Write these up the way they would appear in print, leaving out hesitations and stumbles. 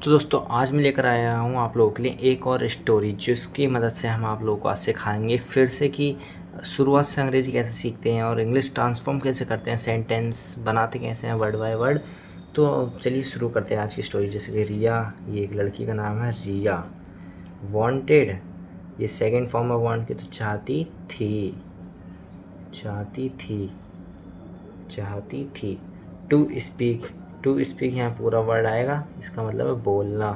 तो दोस्तों आज मैं लेकर आया हूँ आप लोगों के लिए एक और स्टोरी जिसकी मदद से हम आप लोगों को आज सिखाएंगे फिर से कि शुरुआत से अंग्रेजी कैसे सीखते हैं और इंग्लिश ट्रांसफॉर्म कैसे करते हैं, सेंटेंस बनाते कैसे हैं वर्ड बाय वर्ड। तो चलिए शुरू करते हैं आज की स्टोरी। जैसे कि रिया, ये एक लड़की का नाम है रिया। वांटेड, ये सेकंड फॉर्म ऑफ वांट की, तो चाहती थी, चाहती थी, चाहती थी। टू स्पीक, टू स्पीक यहाँ पूरा वर्ड आएगा, इसका मतलब है बोलना।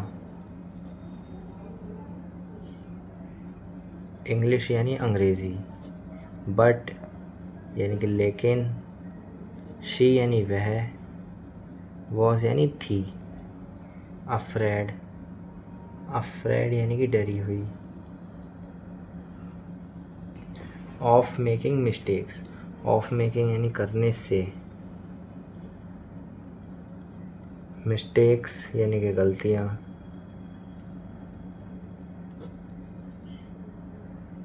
इंग्लिश यानी अंग्रेज़ी। बट यानी कि लेकिन। शी यानी वह। वॉज यानी थी। अफ्रेड, अफ्रेड यानी कि डरी हुई। Of making mistakes, of making यानी करने से। मिस्टेक्स यानी कि गलतियाँ।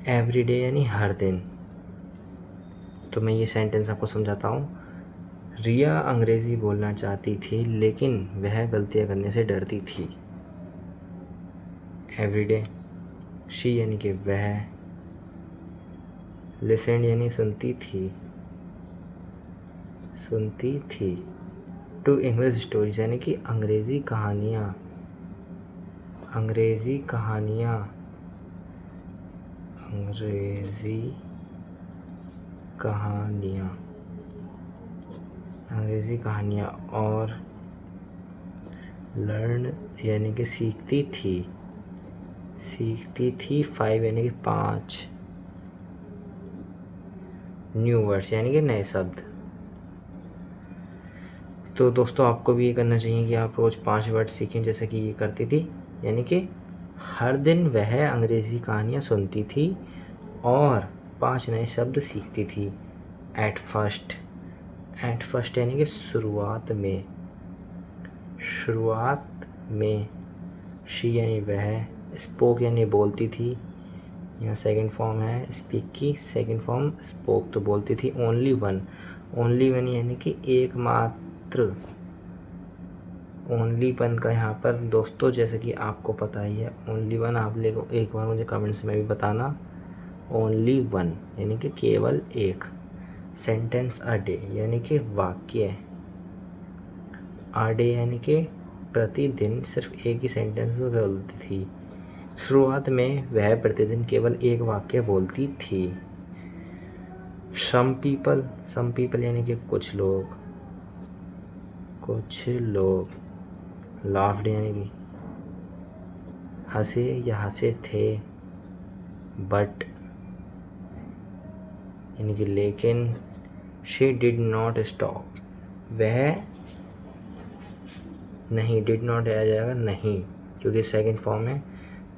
एवरीडे यानी हर दिन। तो मैं ये सेंटेंस आपको समझाता हूँ। रिया अंग्रेज़ी बोलना चाहती थी लेकिन वह गलतियाँ करने से डरती थी। एवरीडे। शी यानी कि वह। लिसन यानी सुनती थी, सुनती थी। टू इंग्लिश स्टोरीज यानी कि अंग्रेज़ी कहानियाँ, अंग्रेज़ी कहानियाँ, अंग्रेज़ी कहानियाँ, अंग्रेज़ी कहानियाँ। और लर्न यानी कि सीखती थी, सीखती थी। 5 यानी कि 5। न्यू वर्ड्स यानी कि नए शब्द। तो दोस्तों आपको भी ये करना चाहिए कि आप रोज़ 5 वर्ड सीखें जैसे कि ये करती थी। यानी कि हर दिन वह अंग्रेज़ी कहानियाँ सुनती थी और 5 नए शब्द सीखती थी। एट फर्स्ट, एट फर्स्ट यानी कि शुरुआत में, शुरुआत में। शी यानी वह। स्पोक यानी बोलती थी, यहाँ सेकंड फॉर्म है स्पीक की, सेकंड फॉर्म स्पोक, तो बोलती थी। ओनली वन, ओनली वन यानी कि एकमात्र। ओनली वन का यहाँ पर दोस्तों जैसे कि आपको पता ही है, ओनली वन आप लोग एक बार मुझे कमेंट्स में भी बताना। ओनली वन यानी कि केवल एक। सेंटेंस अ डे यानी कि वाक्य। अ डे यानी कि प्रतिदिन सिर्फ एक ही सेंटेंस में बोलती थी। शुरुआत में वह प्रतिदिन केवल एक वाक्य बोलती थी। सम पीपल, सम पीपल यानी कि कुछ लोग, कुछ लोग। लाफ्ड यानी कि हंसे या हंसे थे। बट यानी कि लेकिन। शी डिड नॉट स्टॉप, वह नहीं, डिड नॉट आ जाएगा नहीं क्योंकि सेकंड फॉर्म है,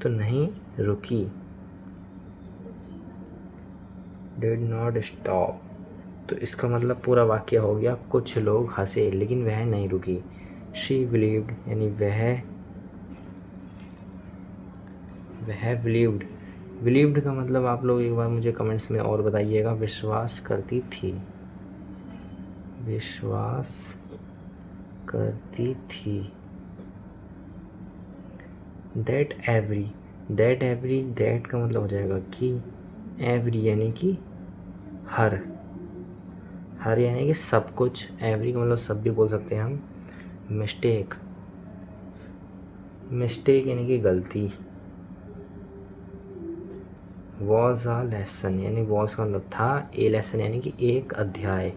तो नहीं रुकी। डिड नॉट स्टॉप, तो इसका मतलब पूरा वाक्य हो गया कुछ लोग हंसे लेकिन वह नहीं रुकी। शी बिलीव्ड यानी वह बिलीव्ड। बिलीव्ड का मतलब आप लोग एक बार मुझे कमेंट्स में और बताइएगा। विश्वास करती थी, विश्वास करती थी। That every, that every, that का मतलब हो जाएगा कि। एवरी यानी कि हर, हर यानी कि सब कुछ। एवरी का मतलब सब भी बोल सकते हैं हम। मिस्टेक, मिस्टेक यानी कि गलती। वॉज अ लेसन यानी वॉज का मतलब था, ए लेसन यानी कि एक अध्याय।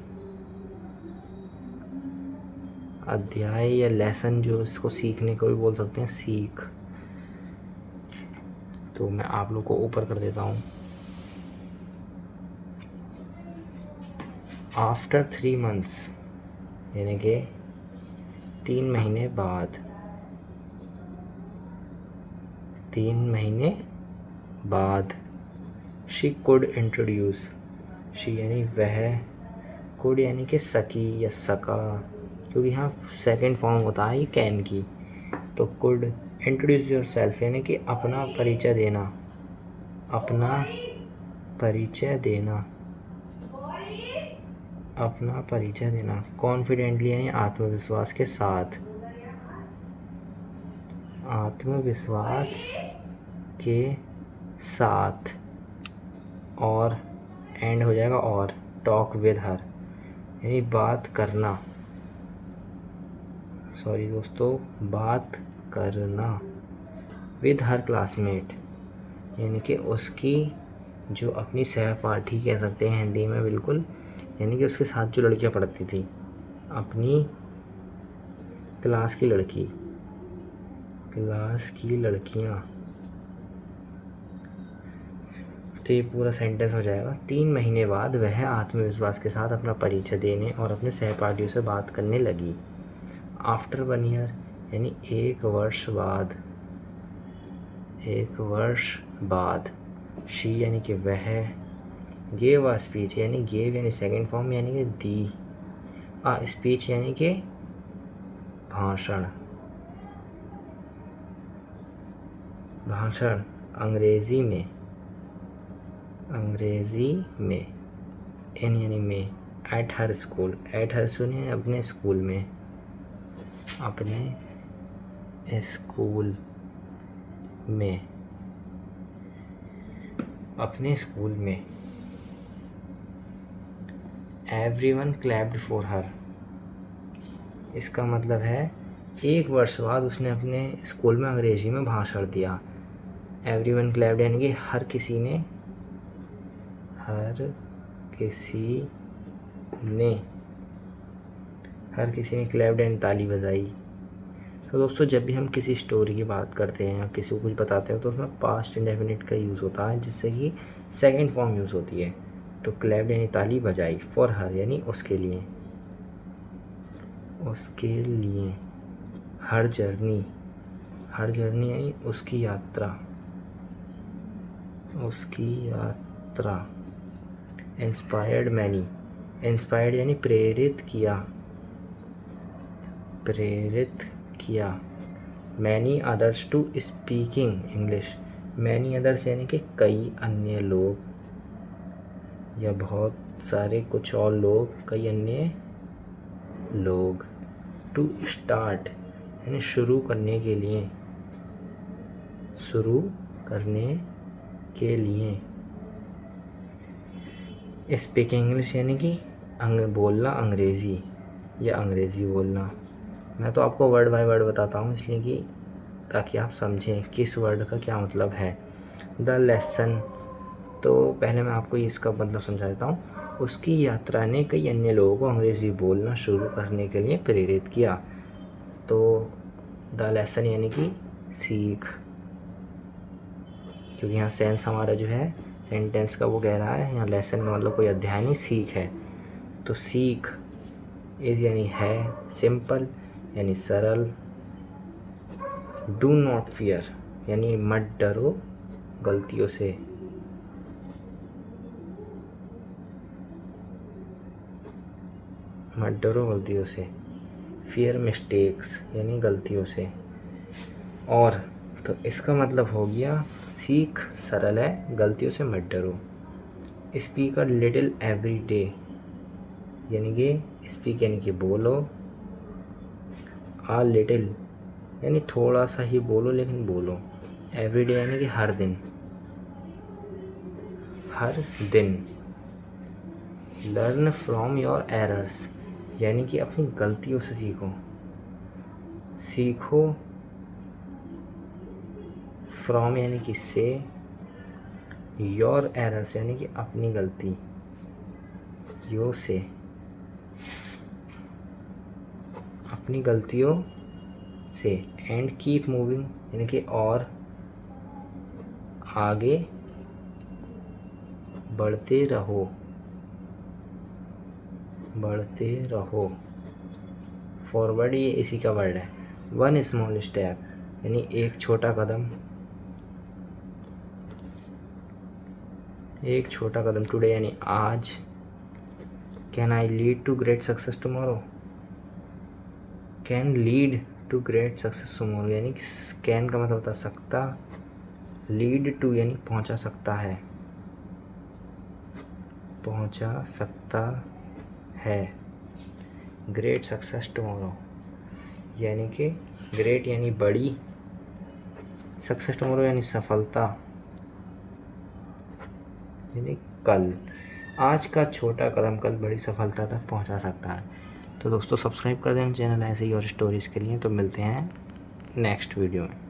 अध्याय या लेसन जो इसको सीखने को भी बोल सकते हैं, सीख। तो मैं आप लोग को ऊपर कर देता हूँ। आफ्टर 3 months यानी कि 3 महीने बाद, 3 महीने बाद। शी कुड इंट्रोड्यूस, शी यानी वह। कुड यानी कि सकी या सका, क्योंकि यहाँ सेकंड फॉर्म होता है कैन की। तो कुड। इंट्रोड्यूस योर सेल्फ यानी कि अपना परिचय देना, अपना परिचय देना, अपना परिचय देना। कॉन्फिडेंटली यानी आत्मविश्वास के साथ। आत्मविश्वास के साथ, और एंड हो जाएगा और, टॉक विद हर यानी बात करना, सॉरी दोस्तों, बात करना विद हर क्लासमेट यानी कि उसकी जो अपनी सहपाठी कह सकते हैं हिंदी में बिल्कुल, यानी कि उसके साथ जो लड़कियां पढ़ती थी, अपनी क्लास की लड़कियां। तो ये पूरा सेंटेंस हो जाएगा। 3 महीने बाद वह आत्मविश्वास के साथ अपना परिचय देने और अपने सहपाठियों से बात करने लगी। आफ्टर 1 ईयर यानी 1 वर्ष बाद, शी यानी कि वह, गेव अ स्पीच यानी गेव यानी सेकंड फॉर्म यानी कि दी, स्पीच यानी कि भाषण अंग्रेज़ी में, इन यानी में, एट हर स्कूल यानी अपने स्कूल में। एवरीवन क्लैप्ड फॉर हर, इसका मतलब है 1 वर्ष बाद उसने अपने स्कूल में अंग्रेजी में भाषण दिया। एवरीवन क्लैप्ड यानी कि हर किसी ने क्लैप्ड यानी ताली बजाई। तो दोस्तों जब भी हम किसी स्टोरी की बात करते हैं या किसी को कुछ बताते हैं तो उसमें पास्ट इंडेफिनिट का यूज़ होता है, जिससे कि सेकंड फॉर्म यूज़ होती है। तो क्लैप्ड यानी ताली बजाई, फॉर हर यानी उसके लिए, हर जर्नी यानी उसकी यात्रा। इंस्पायर्ड यानी प्रेरित किया। Many others to speaking English, many others यानी कि कई अन्य लोग या बहुत सारे कुछ और लोग, कई अन्य लोग। टू स्टार्ट यानी शुरू करने के लिए। स्पीकिंग इंग्लिश यानी कि बोलना अंग्रेज़ी या अंग्रेज़ी बोलना। मैं तो आपको वर्ड बाय वर्ड बताता हूँ, इसलिए कि ताकि आप समझें किस वर्ड का क्या मतलब है। द लेसन, तो पहले मैं आपको इसका मतलब समझा देता हूँ। उसकी यात्रा ने कई अन्य लोगों को अंग्रेज़ी बोलना शुरू करने के लिए प्रेरित किया। तो द लेसन यानी कि सीख, क्योंकि यहाँ सेंस हमारा जो है सेंटेंस का वो कह रहा है, यहाँ लेसन का मतलब कोई अध्याय नहीं, सीख है। तो सीख इज़ यानी है, सिंपल यानी सरल, डू नॉट फियर यानी मत डरो गलतियों से, फियर मिस्टेक्स यानी गलतियों से। और तो इसका मतलब हो गया सीख सरल है, गलतियों से मत डरो। Speak a little every day यानी कि स्पीक यानी कि बोलो, आ लिटिल यानी थोड़ा सा ही बोलो लेकिन बोलो, एवरी डे यानी कि हर दिन। लर्न फ्रॉम योर एरर्स यानी कि अपनी गलतियों से सीखो। फ्रॉम यानी कि से, योर एरर्स यानी कि अपनी गलती, अपनी गलतियों से। एंड कीप मूविंग यानी कि और आगे बढ़ते रहो। फॉरवर्ड ये इसी का वर्ड है। 1 स्मॉल स्टेप यानी एक छोटा कदम। टुडे यानी आज। Can I lead to great success tomorrow, can lead to great success tomorrow यानी कि कैन का मतलब होता सकता, लीड टू यानी पहुंचा सकता है, ग्रेट सक्सेस टुमारो यानी कि ग्रेट यानी बड़ी, सक्सेस टुमारो यानी सफलता, यानी कल। आज का छोटा कदम कल बड़ी सफलता तक पहुंचा सकता है। तो दोस्तों सब्सक्राइब कर दें चैनल ऐसे ही और स्टोरीज़ के लिए। तो मिलते हैं नेक्स्ट वीडियो में।